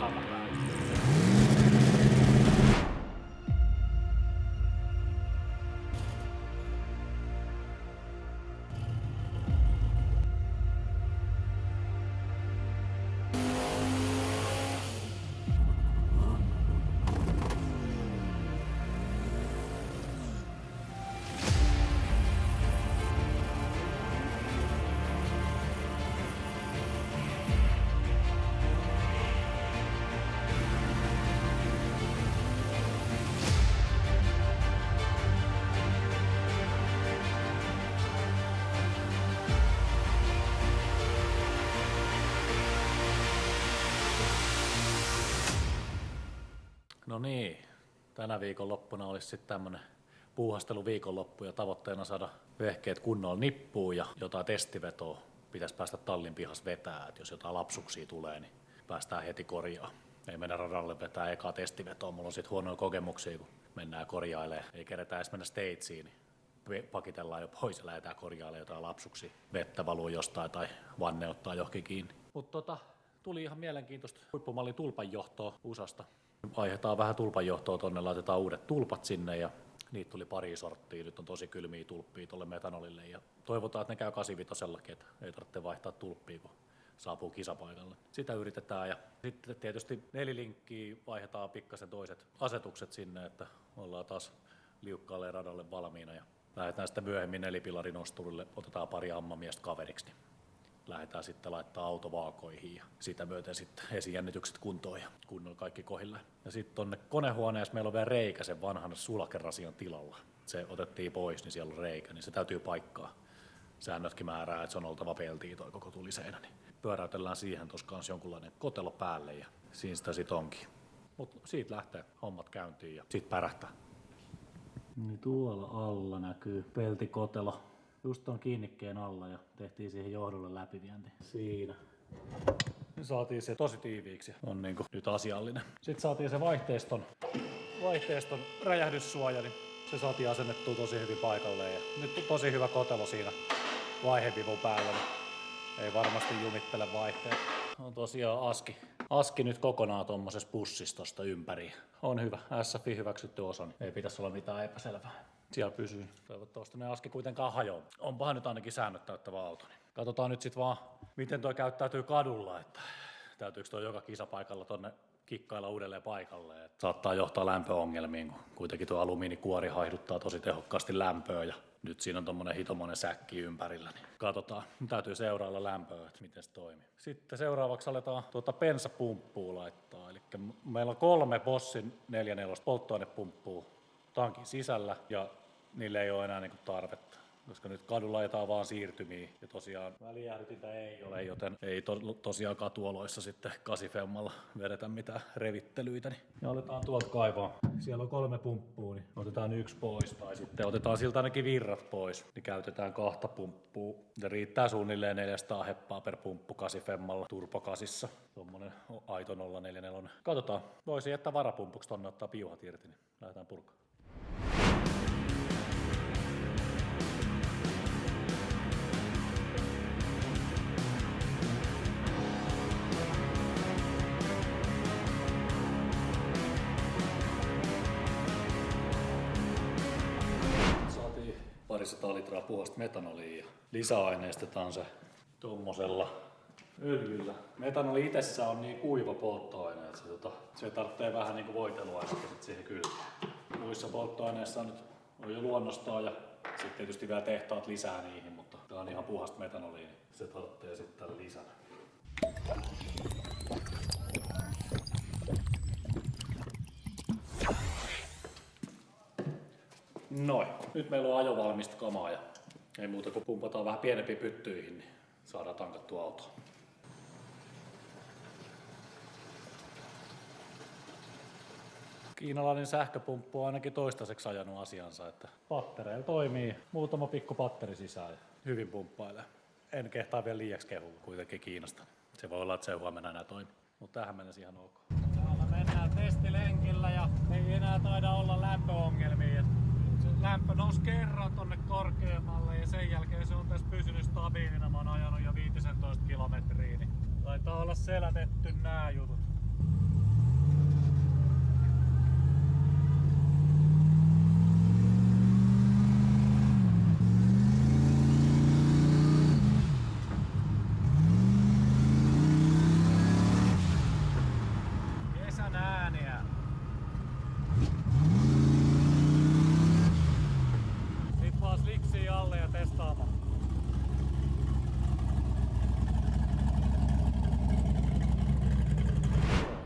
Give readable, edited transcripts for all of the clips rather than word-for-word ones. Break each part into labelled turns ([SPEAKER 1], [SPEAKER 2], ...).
[SPEAKER 1] takapäälle. No niin, tänä viikonloppuna olisi sitten tämmönen puuhastelu viikonloppu ja tavoitteena saada vehkeet kunnolla nippuun ja jotain testivetoa pitäisi päästä tallin pihassa vetää, että jos jotain lapsuksia tulee, niin päästään heti korjaan. Ei mennä radalle vetää ekaa testivetoa, mulla on sit huonoja kokemuksia, kun mennään korjailemaan. Ei keretä edes mennä stageen, niin pakitellaan jo pois ja lähdetään korjailemaan jotain lapsuksia. Vettä valuu jostain tai vanne ottaa johonkin kiinni. Mutta tuli ihan mielenkiintoista huippumallin tulpanjohtoa USAsta. Vaihdetaan vähän tulpanjohtoa tonne, laitetaan uudet tulpat sinne ja niitä tuli pari sorttia. Nyt on tosi kylmiä tulppia tuolle metanolille ja toivotaan, että ne käy 85, että ei tarvitse vaihtaa tulppia, kun saapuu kisapaikalle. Sitä yritetään ja sitten tietysti 4 linkkiä vaihdetaan pikkasen toiset asetukset sinne, että ollaan taas liukkaalle radalle valmiina ja lähdetään sitten myöhemmin 4-pilarin nosturille, otetaan pari ammamiestä kaveriksi. Niin lähdetään sitten laittaa autovaakoihin ja sitä myöten sitten esijännitykset kuntoon ja kunnolla kaikki kohilleen. Ja sitten tonne konehuoneessa meillä on vielä reikä sen vanhan sulakerasian tilalla. Se otettiin pois, niin siellä on reikä, niin se täytyy paikkaa. Säännötkin määrää, että se on oltava peltiä toi koko tuliseinä. Niin pyöräytellään siihen tuossa kanssa jonkunlainen kotelo päälle ja siinä sitä sit onkin. Mutta siitä lähtee hommat käyntiin ja siitä pärähtää. Niin tuolla alla näkyy peltikotelo. Just ton kiinnikkeen alla ja tehtiin siihen johdolle läpivienti. Siinä. Saatiin se tosi tiiviiksi. On niinku nyt asiallinen. Sitten saatiin se vaihteiston räjähdyssuoja, niin se saatiin asennettua tosi hyvin paikalleen. Ja nyt on tosi hyvä kotelo siinä vaihevivun päällä, niin ei varmasti jumittele vaihteet. On tosiaan aski nyt kokonaan tommosessa pussistosta ympäri. On hyvä. SFI hyväksytty osa, niin ei pitäisi olla mitään epäselvää. Siellä pysyy. Toivottavasti ne aski kuitenkaan hajoaa. Onpahan nyt ainakin säännöt täyttävä auto. Niin katsotaan nyt sit vaan, miten toi käyttäytyy kadulla. Että täytyykö toi joka kisapaikalla tonne kikkailla uudelleen paikalle. Että saattaa johtaa lämpöongelmiin, kun kuitenkin tuo alumiinikuori haihduttaa tosi tehokkaasti lämpöä. Ja nyt siinä on tommonen hitomonen säkki ympärillä. Niin katsotaan. Täytyy seurailla lämpöä, että miten se toimii. Sitten seuraavaksi aletaan bensapumppua laittaa. Eli meillä on 3 Bossin 4.4 polttoainepumppua tankin sisällä ja niille ei ole enää niinku tarvetta, koska nyt kadulla ajetaan vaan siirtymiä ja tosiaan välijäähdytintä ei ole, joten ei tosiaan katuoloissa sitten 8-femmalla vedetä mitään revittelyitä. Niin. Ja otetaan tuolta kaivaa. Siellä on 3 pumppua, niin otetaan 1 pois tai sitten otetaan siltä ainakin virrat pois, niin käytetään 2 pumppua. Ja riittää suunnilleen 400 heppaa per pumppu 8-femmalla turbokasissa. Tuommoinen aito 044. Katsotaan, voisi jättää varapumpuksi tonne ottaa piuhat irti, niin lähdetään purkaan. Parisataa litraa puhdasta metanolia ja lisäaineistetaan se tuommoisella öljyllä. Metanoli itsessään on niin kuiva polttoaine, että se tarvitsee vähän niin kuin voitelua ja sitten siihen kylmää. Muissa polttoaineissa on jo luonnostaan ja sitten tietysti vielä tehtaat lisää niihin, mutta tää on ihan puhdasta metanolia, niin se tarvitsee sitten tämän lisänä. Noin. Nyt meillä on ajovalmista kamaa ja ei muuta kuin pumpataan vähän pienempiin pyttyihin, niin saadaan tankattua autoa. Kiinalainen sähköpumppu on ainakin toistaiseksi ajanut asiansa, että pattereilla toimii muutama pikku patteri sisään ja hyvin pumppailee. En kehtaa vielä liiaksi kehua kuitenkin Kiinasta. Se voi olla, että se ei huomenna enää toimi, mutta tähän mennessä ihan ok. Täällä mennään testilenkillä ja ei enää taida olla lämpöongelmia. Lämpö nousi kerran tonne korkeammalle ja sen jälkeen se on tässä pysynyt stabiilina. Mä oon ajanut jo 15 kilometriä, niin taitaa olla selätetty nää jutut. Kesän ääniä. Sit vaan sliksiä alle ja testaamaan.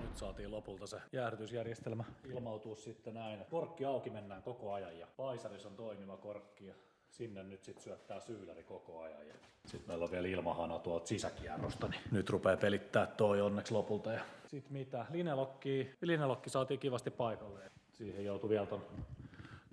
[SPEAKER 1] Nyt saatiin lopulta se jäähdytysjärjestelmä ilmautuu sitten näin. Korkki auki mennään koko ajan ja paisaris on toimiva korkki ja sinne nyt sit syöttää syyläri koko ajan. Ja sit meillä on vielä ilmahana tuolta sisäkierrosta, niin nyt rupeaa pelittää toi onneksi lopulta. Ja sit mitä? Linelokki saatiin kivasti paikalle. Siihen joutui vielä ton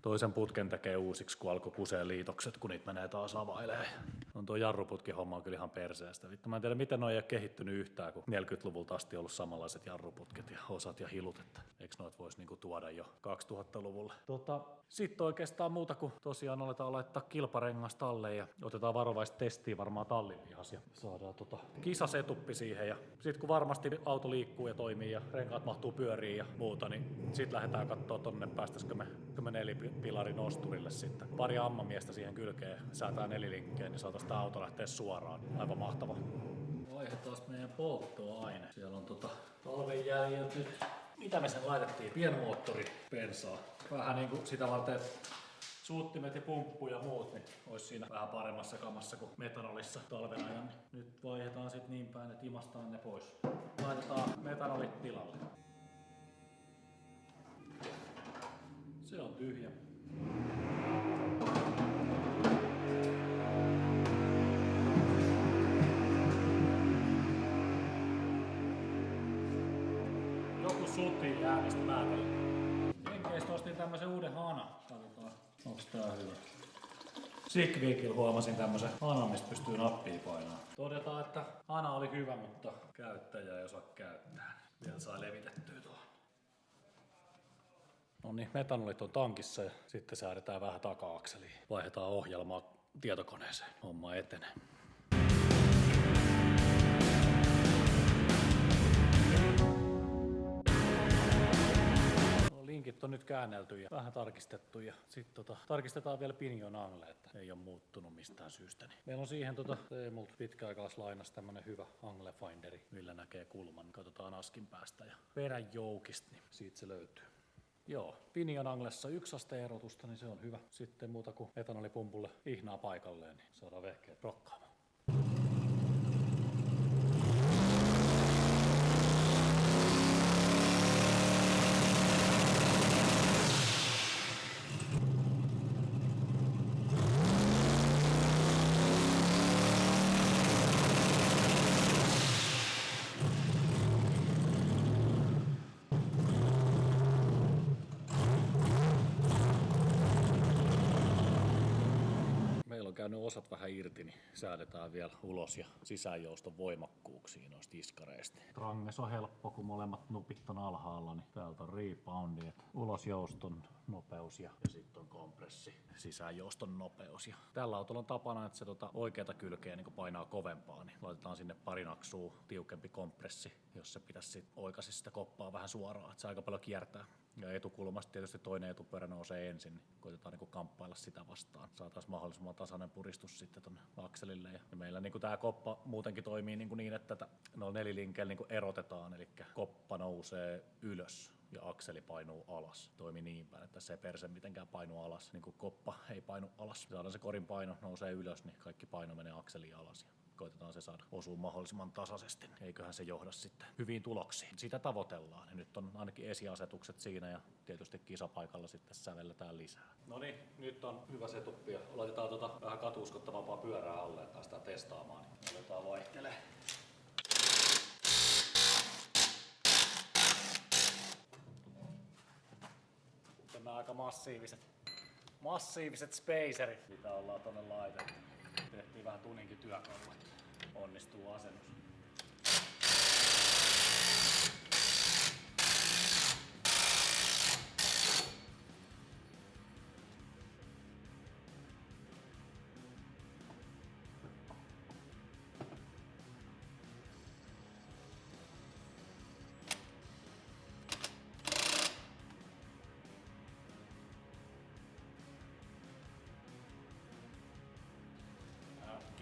[SPEAKER 1] toisen putken tekee uusiksi, kun alkoi kuseen liitokset, kun niitä menee taas availemaan. On tuo jarruputkin homma on kyllä ihan perseestä. Vittu, mä en tiedä, miten noi ei ole kehittynyt yhtään, kun 40-luvulta asti ollut samanlaiset jarruputket ja osat ja hilut, että eikö noit voisi niinku tuoda jo 2000-luvulle. Sitten oikeastaan muuta kuin tosiaan aletaan laittaa kilparengas talle ja otetaan varovaista testiä varmaan tallin pihas ja saadaan kisasetuppi siihen. Ja sitten kun varmasti auto liikkuu ja toimii ja renkaat mahtuu pyöriin ja muuta, niin sitten lähdetään katsoa tonne, päästäisikö me nelipilarin nosturille sitten. Pari ammamiestä siihen kylkeen säätää nelilinkkeen, niin saataisiin tämä auto lähteä suoraan. Aivan mahtava. Vaihdetaan meidän polttoaine. Siellä on talven jäljiltä nyt. Mitä me sen laitettiin? Pienmoottori bensaa. Vähän niinku sitä varten, että suuttimet ja pumppu ja muut, niin olisi siinä vähän paremmassa kamassa kuin metanolissa talven ajan. Nyt vaihdetaan sitten niin päin, että imastaan ne pois. Laitetaan metanolit tilalle. Se on tyhjä. Joku sutti äänestä päätellä. Jenkeistä ostin tämmösen uuden hana. Katsotaan, onks tää hyvä. Sigvikillä huomasin tämmösen hanan, mistä pystyy nappia painamaan. Todetaan, että hana oli hyvä, mutta käyttäjä ei osaa käyttää. Vielä saa levitettyä tuohon. No niin, metanolit on tankissa ja sitten säädetään vähän taka-akseliin. Vaihdetaan ohjelmaa tietokoneeseen. Homma etenee. No, linkit on nyt käännelty ja vähän tarkistettu ja sitten tarkistetaan vielä pinion angle, että ei ole muuttunut mistään syystä. Niin meillä on siihen Teemulta pitkäaikaislainassa tämmönen hyvä angle finderi, millä näkee kulman. Katsotaan askin päästä ja perän joukista, niin siitä se löytyy. Joo, pinion anglessa 1 asteen erotusta, niin se on hyvä. Sitten muuta kuin etanolipumpulle ihnaa paikalleen, niin saadaan vehkeet rokkaamaan. Meillä on käynyt osat vähän irti, niin säädetään vielä ulos ja sisäänjouston voimakkuuksiin noista iskareista. Tranges on helppo, kun molemmat nupit on alhaalla, niin täältä on reboundi, että ulosjouston nopeus ja sitten on kompressi, sisäänjouston nopeus. Ja tällä autolla on tapana, että se oikeata kylkeä niin painaa kovempaa, niin laitetaan sinne pari naksua tiukempi kompressi, jos se pitäisi sit oikaisi sitä koppaa vähän suoraan, että se aika paljon kiertää. Ja etukulmasta tietysti toinen etupyörä nousee ensin, niin koitetaan niin kamppailla sitä vastaan. Saataisiin mahdollisimman tasainen puristus sitten tuonne akselille. Ja meillä niin tämä koppa muutenkin toimii niin, että noilla nelilinkeillä niin erotetaan, eli koppa nousee ylös ja akseli painuu alas. Toimii niin päin, että se perse mitenkään painuu alas, niin kuin koppa ei painu alas. Saadaan se korin paino nousee ylös, niin kaikki paino menee akseliin alas. Koitetaan se saada osua mahdollisimman tasaisesti. Eiköhän se johda sitten hyviin tuloksiin. Sitä tavoitellaan. Ja nyt on ainakin esiasetukset siinä ja tietysti kisapaikalla sitten sävelletään lisää. No niin, nyt on hyvä setuppi ja laitetaan vähän katuuskottavampaa pyörää alle ja päästään testaamaan. Niin aletaan vaihtelemaan. Nämä aika massiiviset spacerit, mitä ollaan tonne laitettu. Tehtiin vähän tuninkin työkalu, että onnistuu asennus.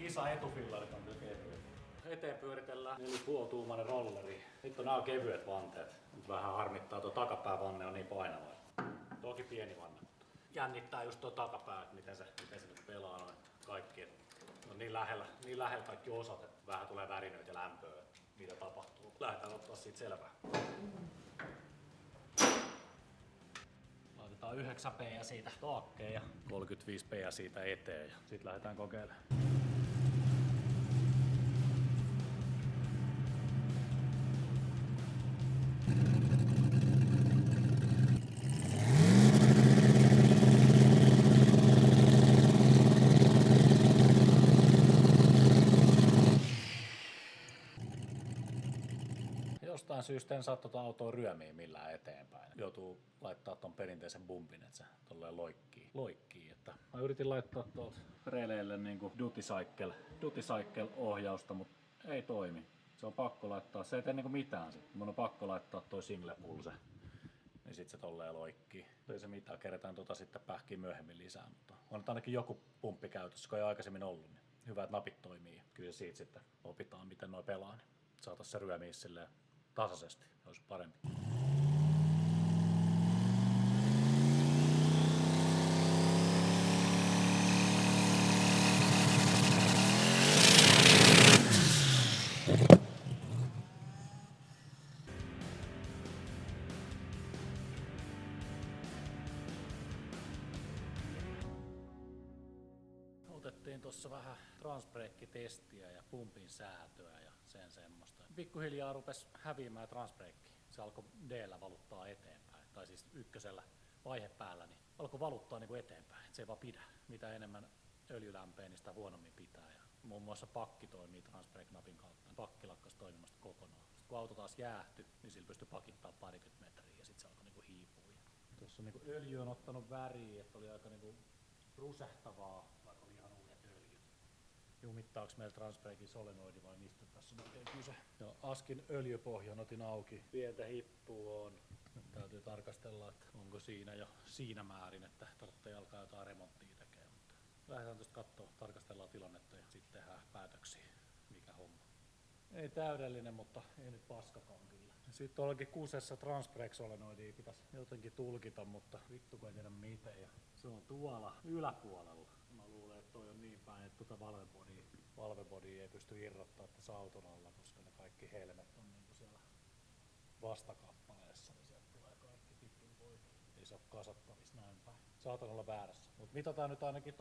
[SPEAKER 1] Kisa etufillarit on kyllä kevyet. Eteen pyöritellään 4,5-tuumainen rolleri. Nyt on nämä kevyet vanteet. Nyt vähän harmittaa, tuo takapäävanne on niin painava. Toki pieni vanne. Jännittää just tuo takapää, että miten se nyt pelaa noin kaikki. On niin lähellä kaikki osat, että vähän tulee värinöitä ja lämpöä, että mitä tapahtuu. Lähdetään ottaa siitä selvää. Laitetaan 9 p siitä taakkeen ja 35 p siitä eteen ja sitten lähdetään kokeilemaan. Jostain syystä en saa tuota autoa ryömiä millään eteenpäin. Joutuu laittaa ton perinteisen bumpin, että se tolleen loikkii. Että mä yritin laittaa tuolta releille niinku duty cycle ohjausta, mutta ei toimi. Se on pakko laittaa, se ei tee niinku mitään sit. Mun on pakko laittaa toi single pulse. Niin sit se tolleen loikkii. Ei se mitään, kerätään sitten pähkiä myöhemmin lisää, mutta on ainakin joku pumppi käytössä, kun ei aikaisemmin ollut. Niin hyvä, että napit toimii. Kyllä siitä sitten opitaan, miten noi pelaa. Niin saatais se ryömiä silleen tasaisesti, olisi parempi. Otettiin tuossa vähän transbreakkitestiä ja pumpin säätöä ja sen semmoista. Pikkuhiljaa rupesi häviämään transbreakki. Se alkoi D-llä valuttaa eteenpäin, tai siis ykkösellä vaihe päällä, niin alkoi valuttaa niin kuin eteenpäin. Se ei vaan pidä. Mitä enemmän öljy lämpee, niin sitä huonommin pitää. Ja muun muassa pakki toimii transbrake-napin kautta. Pakki lakkasi toimimasta kokonaan. Sitten kun auto taas jäähtyi, niin sillä pystyi pakittaa parikymmentä metriä ja sitten se alkoi niin kuin hiipua. Tuossa niin kuin öljy on ottanut väriä, että oli aika niin kuin rusehtavaa, vaikka oli ihan uudet öljyt. Jumittaako meillä transbreakin solenoidi vai mistä tässä on oikein kyse? Joo, Askin öljypohjan otin auki. Pientä hippua on. Nyt täytyy tarkastella, että onko siinä jo siinä määrin, että tarvitsee alkaa jotain remonttia tekemään. Mutta lähdetään tuosta katsoa, tarkastellaan tilannetta ja sitten tehdään päätöksiä, mikä homma. Ei täydellinen, mutta ei nyt paskakaan kyllä. Sitten tuollakin kusessa transbrake-solenoidia pitäisi jotenkin tulkita, mutta vittu kun ei tiedä miten. Ja se on tuolla yläpuolella. Mä luulen, että toi on niin päin, että tuota valvebodia ei pysty irrottaa tässä auton alla, koska ne kaikki helmet on niinku siellä vastakappaleessa, niin sieltä tulee kaikki pitkin poikki. Ei se ole kasattavissa näin päin. Saatan olla väärässä. Mutta mitataan nyt ainakin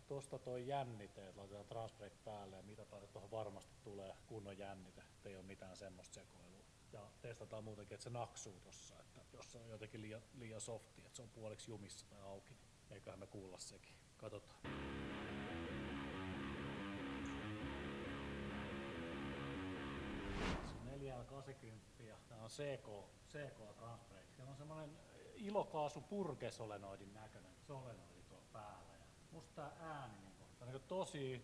[SPEAKER 1] tosta toi jännite, että laitetaan transbrake päälle ja mitataan, että tuohon varmasti tulee kunnon jännite, ettei ole mitään semmoista sekoilua. Ja testataan muutenkin, että se naksuu tossa, että jos se on jotenkin liian softi, että se on puoliksi jumissa tai auki, niin eiköhän me kuulla sekin. Katsotaan. Se on 480 ja tää on CK Transbrake. Siellä on semmonen ilokaasu purkesolenoidin näköinen solenoidi tuolla päällä. Ja musta tää ääni on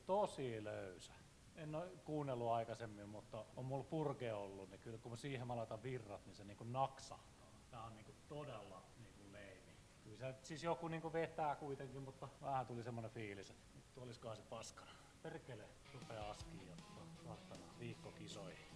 [SPEAKER 1] tosi löysä. En ole kuunnellut aikaisemmin, mutta on mulla purke ollut, niin kyllä kun siihen mä laitan virrat, niin se niinku naksahtaa. Tää on niinku todella niinku leimi. Kyllä se siis joku niinku vetää kuitenkin, mutta vähän tuli semmonen fiilis, että nyt olisikohan se paskana. Perkele, rupee Askiin ottaa saatana viikkokisoihin.